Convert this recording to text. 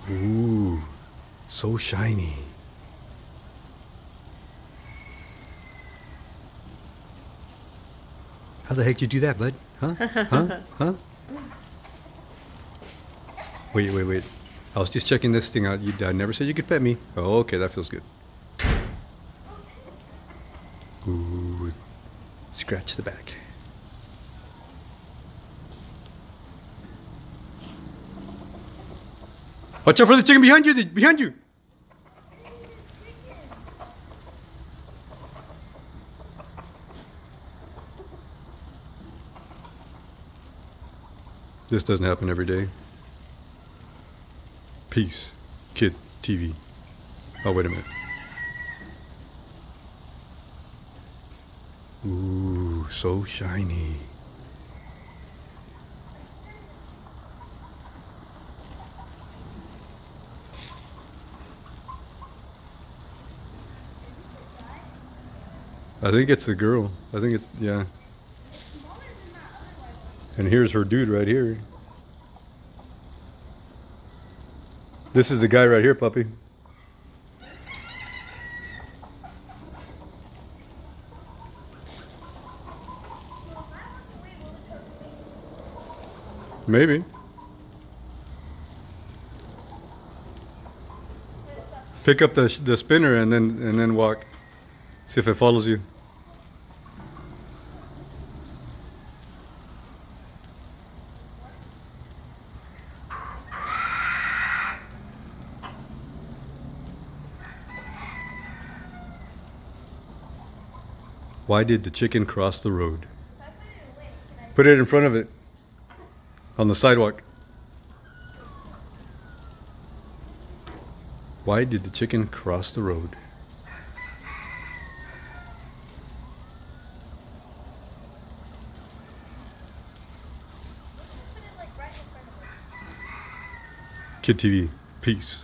Ooh, so shiny. How the heck did you do that, bud? Huh? Huh? Huh? Wait. I was just checking this thing out. I never said you could pet me. Oh, okay, that feels good. Ooh, scratch the back. Watch out for the chicken behind you! Behind you! This doesn't happen every day. Peace. Kid TV. Oh, wait a minute. Ooh, so shiny. I think it's the girl. I think it's, yeah. And here's her dude right here. This is the guy right here, puppy. Maybe. Pick up the spinner and then walk. See if it follows you. Why did the chicken cross the road? Put it in front of it. On the sidewalk. Why did the chicken cross the road? Kid TV. Peace.